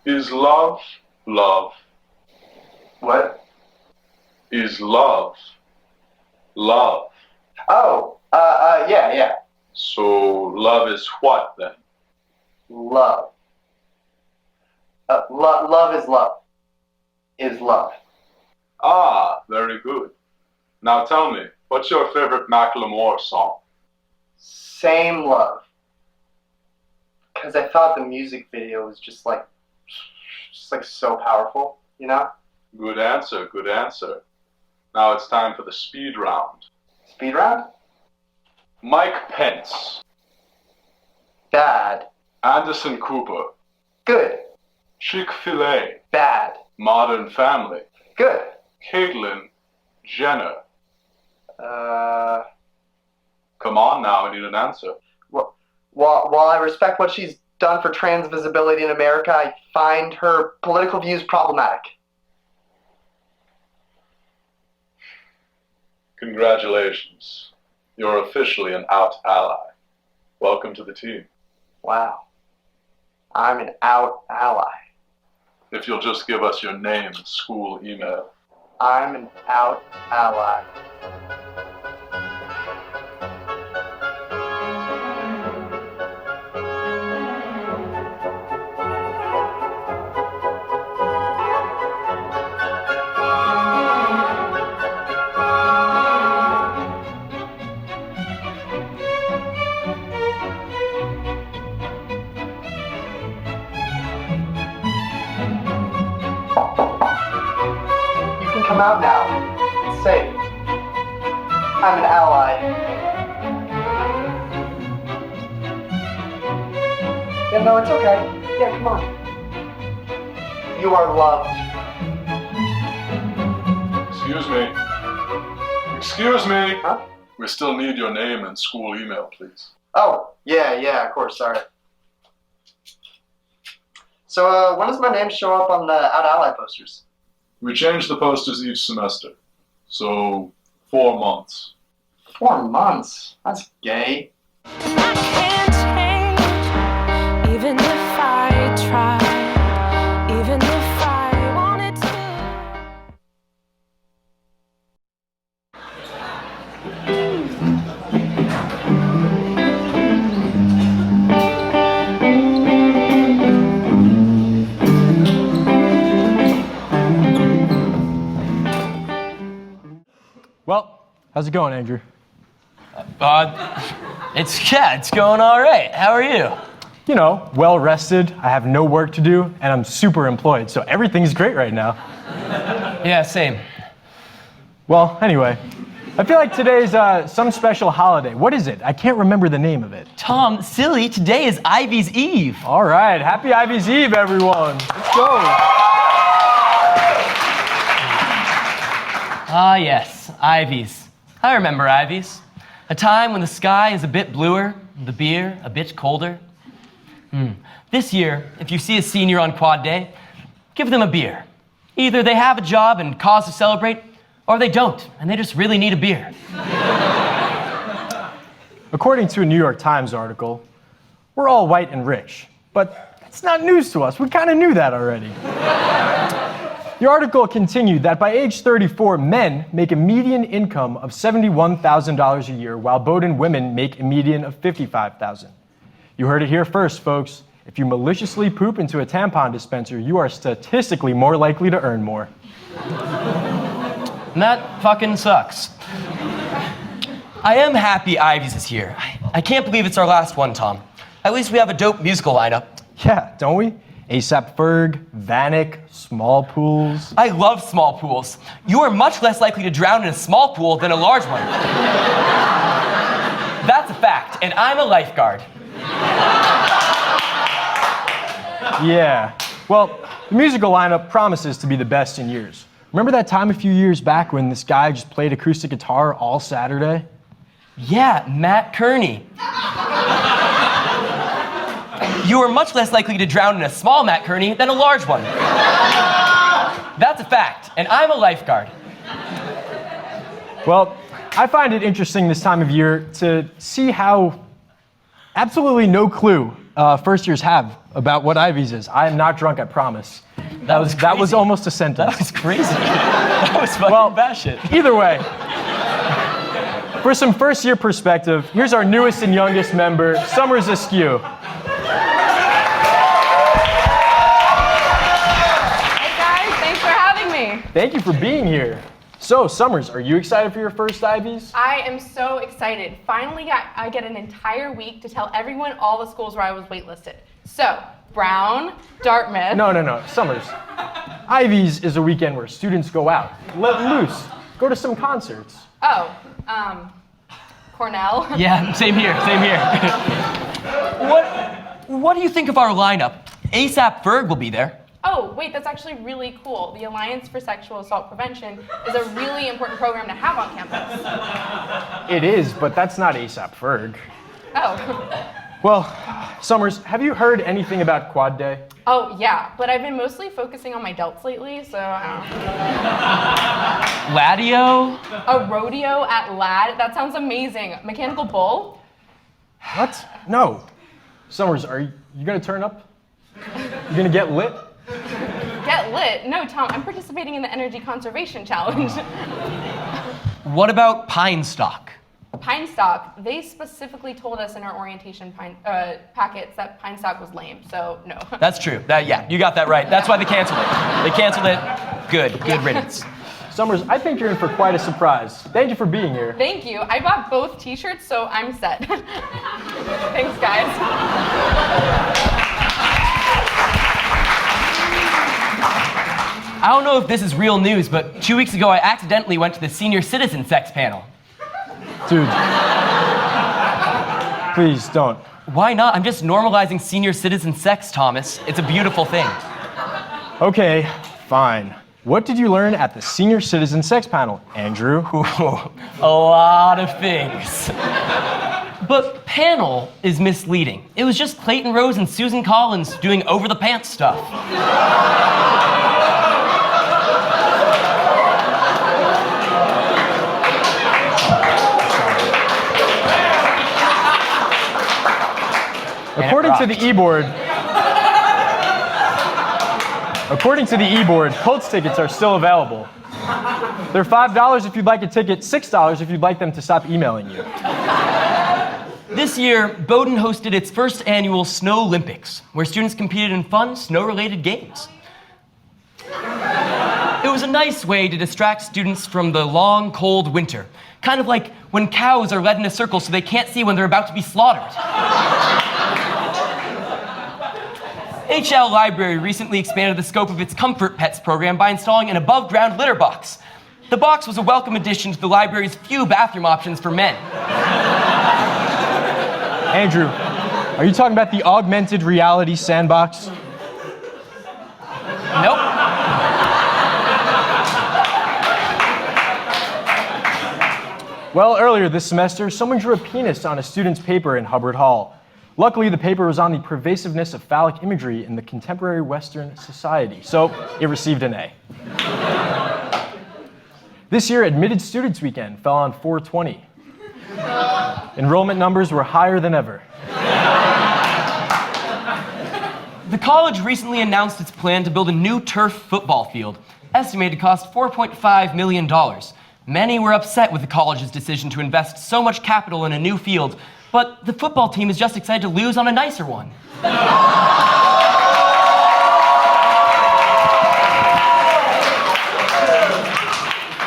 Is love love? What? Is love love? Oh, yeah. So love is what then? Love. Love is love. Is love. Ah, very good. Now tell me, what's your favorite Macklemore song? Same love. Because I thought the music video was just like so powerful, you know? Good answer, good answer. Now it's time for the speed round. Speed round? Mike Pence. Bad. Anderson Cooper. Good. Chick-fil-A. Bad. Modern Family. Good. Caitlyn Jenner. Come on now, I need an answer. While I respect what she's done for trans visibility in America, I find her political views problematic. Congratulations. You're officially an out ally. Welcome to the team. Wow. I'm an out ally. If you'll just give us your name and school email. I'm an out ally. Come out now. It's safe. I'm an ally. Yeah, no, it's okay. Yeah, come on. You are loved. Excuse me. Excuse me. Huh? We still need your name and school email, please. Oh, yeah, of course, sorry. So, when does my name show up on the Out Ally posters? We change the posters each semester. So, 4 months. 4 months? That's gay. Even if I tried, even if I wanted to. Well, how's it going, Andrew? It's going all right. How are you? You know, well rested, I have no work to do, and I'm super employed, so everything's great right now. Yeah, same. Well, anyway, I feel like today's some special holiday. What is it? I can't remember the name of it. Tom, silly, today is Ivy's Eve. All right, happy Ivy's Eve, everyone. Let's go. Ah, yes, Ivy's. I remember Ivy's. A time when the sky is a bit bluer, the beer a bit colder. This year, if you see a senior on quad day, give them a beer. Either they have a job and cause to celebrate, or they don't, and they just really need a beer. According to a New York Times article, we're all white and rich, but that's not news to us. We kind of knew that already. The article continued that by age 34, men make a median income of $71,000 a year, while Bowdoin women make a median of $55,000. You heard it here first, folks. If you maliciously poop into a tampon dispenser, you are statistically more likely to earn more. And that fucking sucks. I am happy Ivy's is here. I can't believe it's our last one, Tom. At least we have a dope musical lineup. Yeah, don't we? A$AP Ferg, Vanek, small pools. I love small pools. You are much less likely to drown in a small pool than a large one. That's a fact, and I'm a lifeguard. Yeah, well, the musical lineup promises to be the best in years. Remember that time a few years back when this guy just played acoustic guitar all Saturday? Yeah, Matt Kearney. You are much less likely to drown in a small Matt Kearney than a large one. That's a fact, and I'm a lifeguard. Well, I find it interesting this time of year to see how absolutely no clue first years have about what Ivy's is. I am not drunk, I promise. That was almost a sentence. That was crazy. That was fucking batshit. Either way, for some first year perspective, here's our newest and youngest member, Summers Askew. Hey guys, thanks for having me. Thank you for being here. So, Summers, are you excited for your first Ivies? I am so excited. Finally, I get an entire week to tell everyone all the schools where I was waitlisted. So, Brown, Dartmouth. No, Summers. Ivies is a weekend where students go out, let loose, go to some concerts. Oh, Cornell. Yeah, same here. What do you think of our lineup? A$AP Ferg will be there. Oh, wait, that's actually really cool. The Alliance for Sexual Assault Prevention is a really important program to have on campus. It is, but that's not A$AP Ferg. Oh. Well, Summers, have you heard anything about Quad Day? Oh, yeah, but I've been mostly focusing on my delts lately, so I don't know. Ladio? A rodeo at Lad? That sounds amazing. Mechanical bull? What? No. Summers, are you gonna turn up? You gonna get lit? Get lit? No, Tom, I'm participating in the Energy Conservation Challenge. What about Pine Stock? Pine Stock, they specifically told us in our orientation packets that Pine Stock was lame, so no. That's true. Yeah, you got that right. That's why they canceled it. They canceled it. Good riddance. Summers, I think you're in for quite a surprise. Thank you for being here. Thank you. I bought both t-shirts, so I'm set. Thanks, guys. I don't know if this is real news, but 2 weeks ago I accidentally went to the senior citizen sex panel. Dude, please don't. Why not? I'm just normalizing senior citizen sex, Thomas. It's a beautiful thing. Okay, fine. What did you learn at the Senior Citizen Sex Panel, Andrew? A lot of things. But panel is misleading. It was just Clayton Rose and Susan Collins doing over-the-pants stuff. According to the e-board, Colts tickets are still available. They're $5 if you'd like a ticket, $6 if you'd like them to stop emailing you. This year, Bowdoin hosted its first annual Snow Olympics, where students competed in fun, snow-related games. It was a nice way to distract students from the long, cold winter, kind of like when cows are led in a circle so they can't see when they're about to be slaughtered. HL Library recently expanded the scope of its Comfort Pets program by installing an above-ground litter box. The box was a welcome addition to the library's few bathroom options for men. Andrew, are you talking about the augmented reality sandbox? Nope. Well, earlier this semester, someone drew a penis on a student's paper in Hubbard Hall. Luckily, the paper was on the pervasiveness of phallic imagery in the contemporary Western society, so it received an A. This year, Admitted Students Weekend fell on 4/20. Enrollment numbers were higher than ever. The college recently announced its plan to build a new turf football field, estimated to cost $4.5 million. Many were upset with the college's decision to invest so much capital in a new field, but the football team is just excited to lose on a nicer one.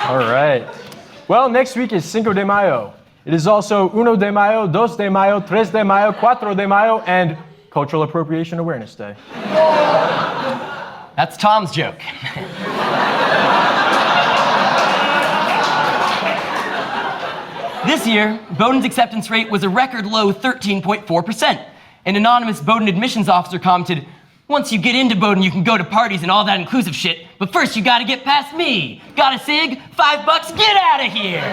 All right. Well, next week is Cinco de Mayo. It is also Uno de Mayo, Dos de Mayo, Tres de Mayo, Cuatro de Mayo, and Cultural Appropriation Awareness Day. That's Tom's joke. This year, Bowdoin's acceptance rate was a record low 13.4%. An anonymous Bowdoin admissions officer commented, "Once you get into Bowdoin, you can go to parties and all that inclusive shit, but first you gotta get past me. Got a cig? $5, get out of here!"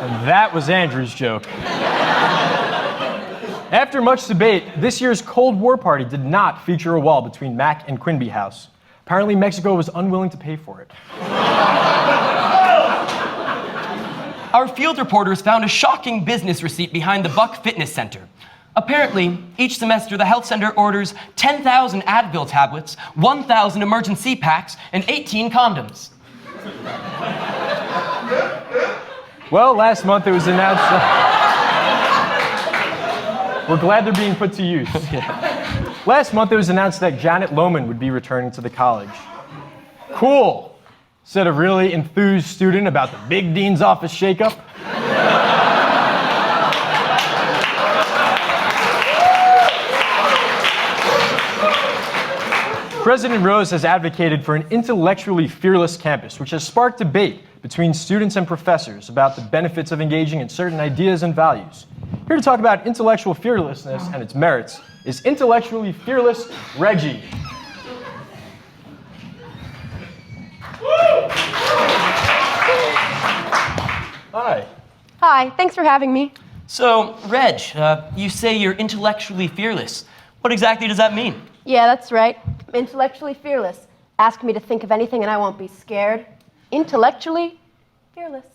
And that was Andrew's joke. After much debate, this year's Cold War party did not feature a wall between Mac and Quinby House. Apparently, Mexico was unwilling to pay for it. Our field reporters found a shocking business receipt behind the Buck Fitness Center. Apparently, each semester the health center orders 10,000 Advil tablets, 1,000 emergency packs, and 18 condoms. Well, last month it was announced we're glad they're being put to use. Last month it was announced that Janet Lohman would be returning to the college. Cool, said a really enthused student about the big dean's office shakeup. President Rose has advocated for an intellectually fearless campus, which has sparked debate between students and professors about the benefits of engaging in certain ideas and values. Here to talk about intellectual fearlessness and its merits is intellectually fearless Reggie. Hi. Hi, thanks for having me. So, Reg, you say you're intellectually fearless. What exactly does that mean? Yeah, that's right. I'm intellectually fearless. Ask me to think of anything and I won't be scared. Intellectually fearless.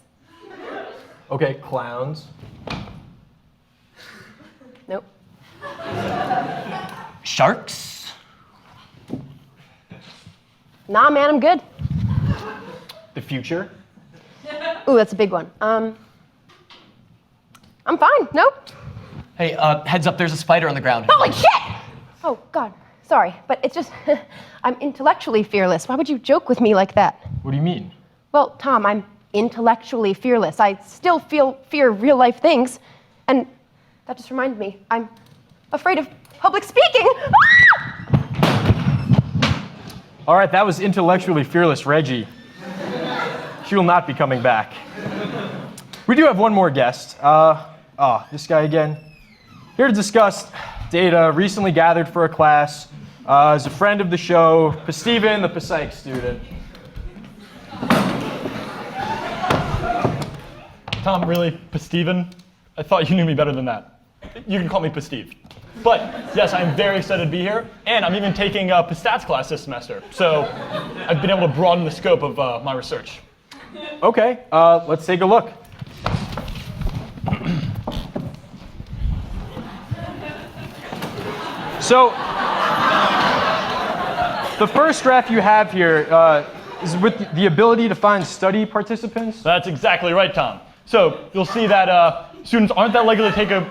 Okay, clowns. Nope. Sharks? Nah, man, I'm good. The future? Ooh, that's a big one. I'm fine. Nope. Hey, heads up, there's a spider on the ground. Holy shit! Oh, God. Sorry, but it's just, I'm intellectually fearless. Why would you joke with me like that? What do you mean? Well, Tom, I'm intellectually fearless. I still fear real life things. And that just reminded me, I'm afraid of public speaking. All right, that was intellectually fearless Reggie. She will not be coming back. We do have one more guest. This guy again. Here to discuss data recently gathered for a class As a friend of the show, Steven, the Psych student. Tom, really? Steven? I thought you knew me better than that. You can call me Steve. But yes, I'm very excited to be here, and I'm even taking a stats class this semester. So I've been able to broaden the scope of my research. Okay, let's take a look. So, the first graph you have here is with the ability to find study participants. That's exactly right, Tom. So you'll see that students aren't that likely to take a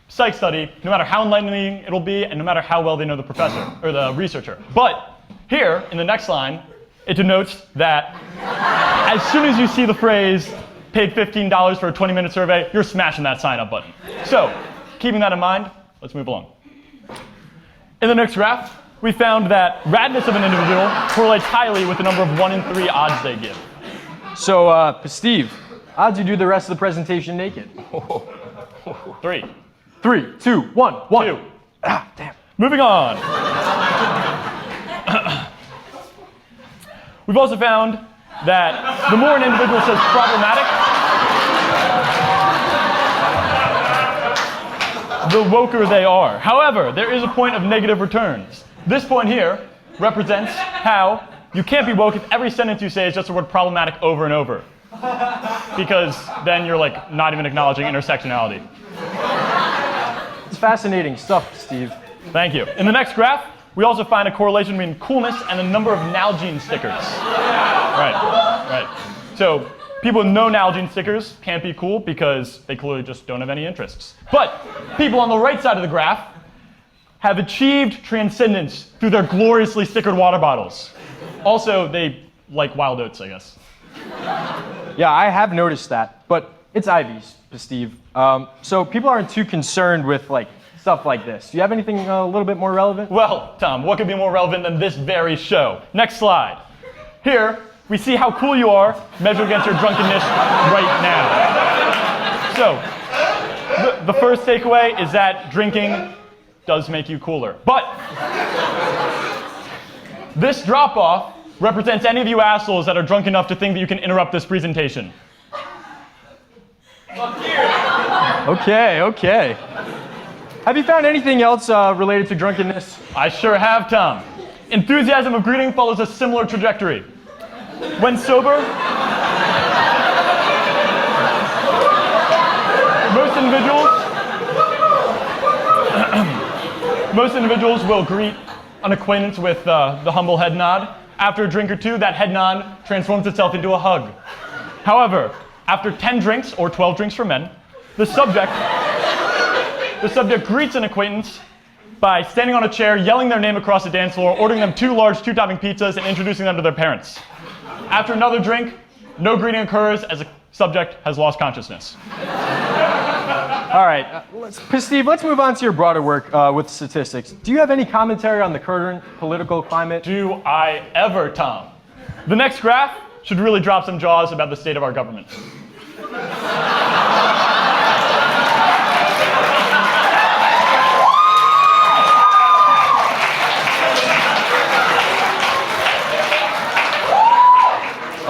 psych study, no matter how enlightening it'll be, and no matter how well they know the professor or the researcher. But here, in the next line, it denotes that as soon as you see the phrase, paid $15 for a 20-minute survey, you're smashing that sign-up button. So, keeping that in mind, let's move along. In the next graph, we found that radness of an individual correlates highly with the number of 1 in 3 odds they give. So, Steve, how'd you do the rest of the presentation naked? 3. 3, 2, 1, 1. 2. Ah, damn. Moving on. We've also found that the more an individual says problematic, the woker they are. However, there is a point of negative returns. This point here represents how you can't be woke if every sentence you say is just the word problematic over and over. Because then you're like not even acknowledging intersectionality. It's fascinating stuff, Steve. Thank you. In the next graph, we also find a correlation between coolness and the number of Nalgene stickers. Right. So people with no Nalgene stickers can't be cool because they clearly just don't have any interests. But people on the right side of the graph have achieved transcendence through their gloriously stickered water bottles. Also, they like wild oats, I guess. Yeah, I have noticed that, but it's Ivy's, Steve. So people aren't too concerned with stuff like this. Do you have anything a little bit more relevant? Well, Tom, what could be more relevant than this very show? Next slide. Here, we see how cool you are measured against your drunkenness right now. So, the first takeaway is that drinking does make you cooler. But this drop-off represents any of you assholes that are drunk enough to think that you can interrupt this presentation. Okay. Have you found anything else related to drunkenness? I sure have, Tom. Enthusiasm of greeting follows a similar trajectory. When sober, most individuals will greet an acquaintance with the humble head nod. After a drink or two, that head nod transforms itself into a hug. However, after 10 drinks, or 12 drinks for men, the subject greets an acquaintance by standing on a chair, yelling their name across the dance floor, ordering them 2 large 2-topping pizzas, and introducing them to their parents. After another drink, no greeting occurs as a subject has lost consciousness. All right, Steve, let's move on to your broader work with statistics. Do you have any commentary on the current political climate? Do I ever, Tom? The next graph should really drop some jaws about the state of our government.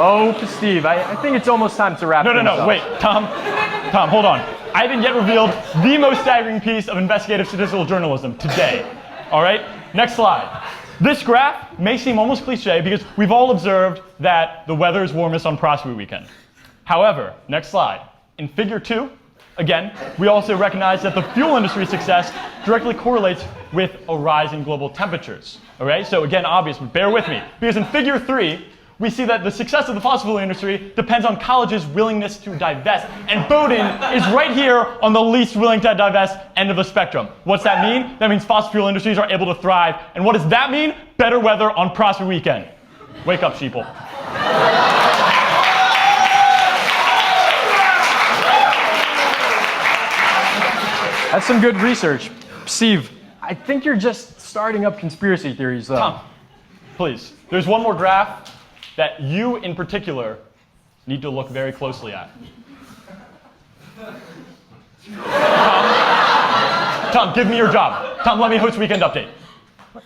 Oh, Steve, I think it's almost time to wrap things up. No, wait, Tom, hold on. I haven't yet revealed the most staggering piece of investigative statistical journalism today. All right, next slide. This graph may seem almost cliche because we've all observed that the weather is warmest on Prospect Weekend. However, next slide. In figure 2, again, we also recognize that the fuel industry's success directly correlates with a rise in global temperatures. All right, so again, obvious, but bear with me. Because in figure 3, we see that the success of the fossil fuel industry depends on colleges' willingness to divest. And Bowdoin is right here on the least willing to divest end of the spectrum. What's that mean? That means fossil fuel industries are able to thrive. And what does that mean? Better weather on Prospect Weekend. Wake up, sheeple. That's some good research. Steve, I think you're just starting up conspiracy theories, though. Tom, please. There's one more graph that you, in particular, need to look very closely at. Tom, give me your job. Tom, let me host Weekend Update.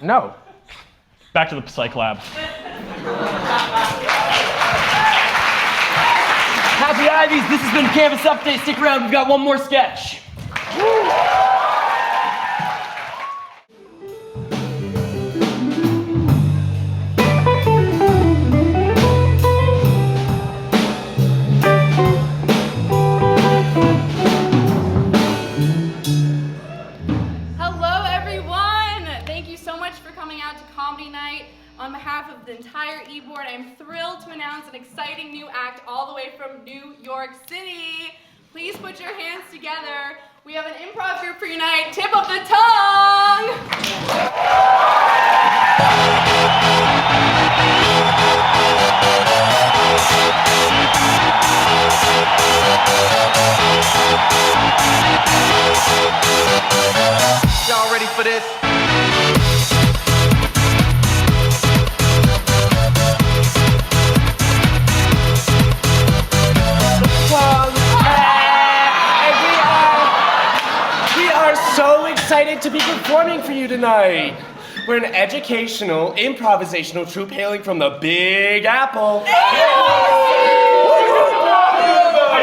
No. back to the psych lab. Happy Ivies, this has been Campus Update. Stick around, we've got one more sketch. Hello, everyone! Thank you so much for coming out to Comedy Night. On behalf of the entire e-board, I'm thrilled to announce an exciting new act all the way from New York City. Please put your hands together. We have an improv group for you tonight. Tip of the tongue! Y'all ready for this? We are so excited to be performing for you tonight. We're an educational, improvisational troupe hailing from the Big Apple. Hey,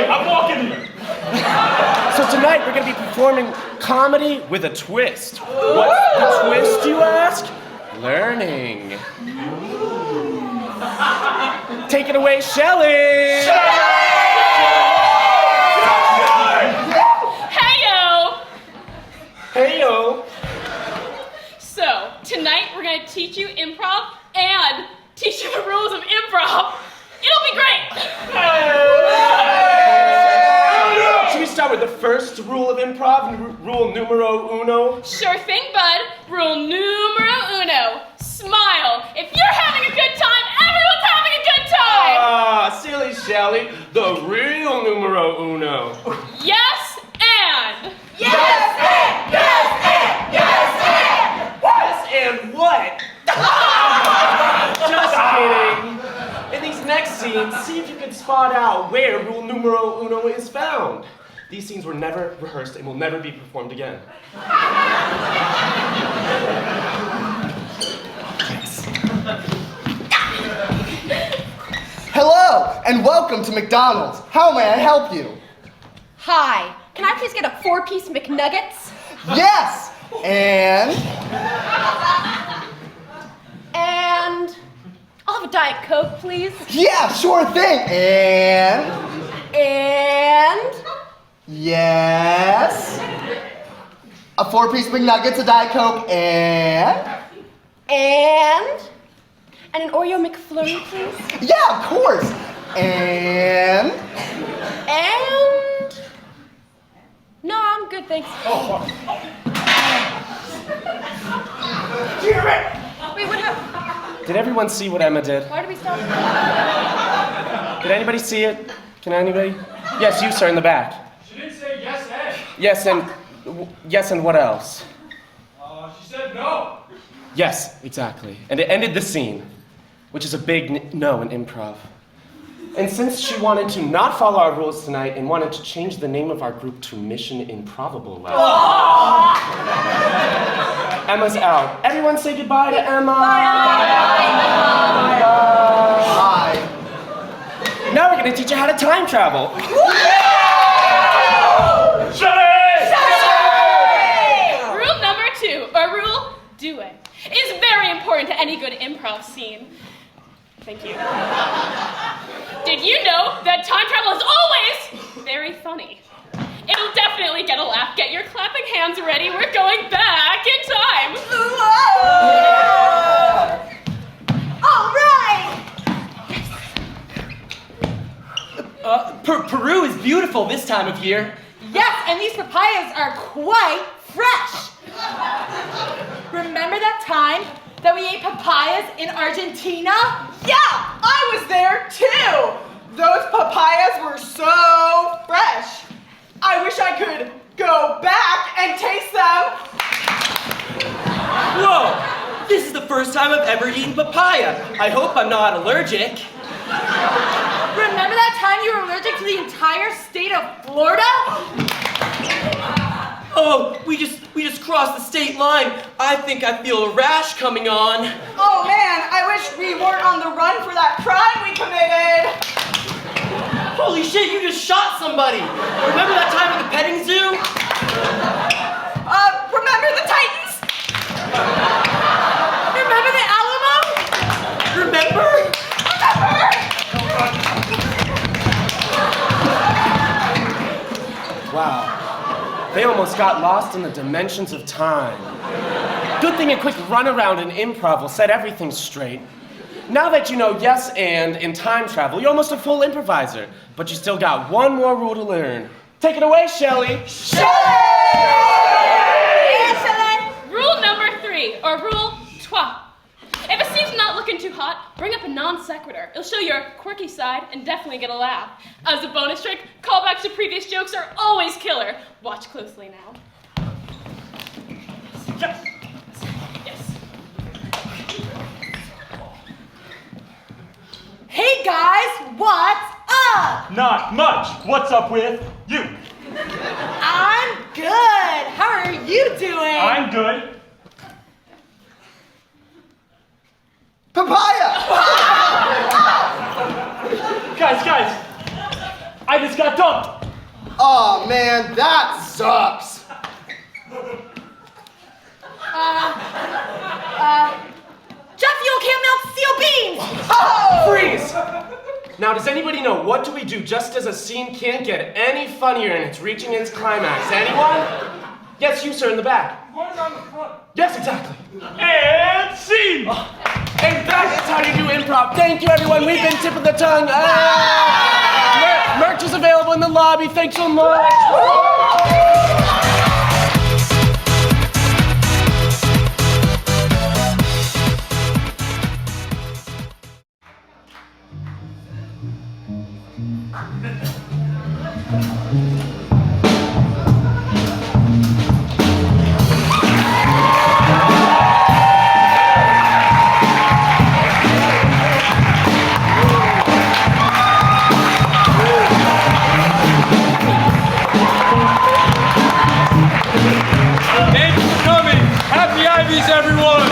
I'm walking here. So tonight we're going to be performing comedy with a twist. What's the twist, you ask? Learning. Take it away, Shelley! Heyo! Heyo! So, tonight we're going to teach you improv and teach you the rules of improv. It'll be great! Should we start with the first rule of improv, rule numero uno? Sure thing, bud. Rule numero uno. Smile. If you're having a good time, everyone's having a good time! Ah, silly Shelley, the real numero uno. Yes, and. Yes, and! Yes, and! Yes, and! Yes, and what? Just kidding. In these next scenes, see if you can spot out where rule numero uno is found. These scenes were never rehearsed and will never be performed again. Hello, and welcome to McDonald's. How may I help you? Hi, can I please get a 4-piece McNuggets? Yes! And I'll have a Diet Coke, please. yeah, sure thing. And yes. A 4-piece McNuggets, a Diet Coke, and an Oreo McFlurry, please. yeah, of course. And no, I'm good, thanks. Damn it! Wait, what happened? Did everyone see what Emma did? Why did we stop? Did anybody see it? Can anybody? Yes, you, sir, in the back. She didn't say yes, and. Yes, and what else? She said no. Yes, exactly. And it ended the scene, which is a big no in improv. And since she wanted to not follow our rules tonight and wanted to change the name of our group to Mission Improbable Lab, Emma's out. Everyone say goodbye to Emma. bye. Now we're going to teach you how to time travel. Rule number 2, or rule doing, is very important to any good improv scene. Thank you. Did you know that time travel is always very funny? It'll definitely get a laugh. Get your clapping hands ready. We're going back in time. All right! Peru is beautiful this time of year. Yes, and these papayas are quite fresh. Remember that time that we ate papayas in Argentina? Yeah, I was there too. Those papayas were so fresh. I wish I could go back and taste them. Whoa! This is the first time I've ever eaten papaya. I hope I'm not allergic. Remember that time you were allergic to the entire state of Florida? Oh, we just crossed the state line. I think I feel a rash coming on. Oh man, I wish we weren't on the run for that crime we committed. Holy shit, you just shot somebody. Remember that time at the petting zoo? Remember the Titans? Remember the Alamo? Remember? Wow. They almost got lost in the dimensions of time. Good thing a quick run around in improv will set everything straight. Now that you know yes and in time travel, you're almost a full improviser. But you still got one more rule to learn. Take it away, Shelley. Rule number 3, or rule 12. If a scene's not looking too hot, bring up a non sequitur. It'll show your quirky side and definitely get a laugh. As a bonus trick, callbacks to previous jokes are always killer. Watch closely now. Yes. Hey guys, what's up? Not much. What's up with you? I'm good. How are you doing? I'm good. Papaya! Guys, I just got dumped. Oh man, that sucks. Jet fuel can't melt steel beams! Freeze! Now, does anybody know what do we do just as a scene can't get any funnier and it's reaching its climax? Anyone? Yes, you, sir, in the back. One on the front. Yes, exactly. And scene! And that's how you do improv. Thank you, everyone. We've been tip of the tongue. Merch is available in the lobby. Thanks so much. Everyone!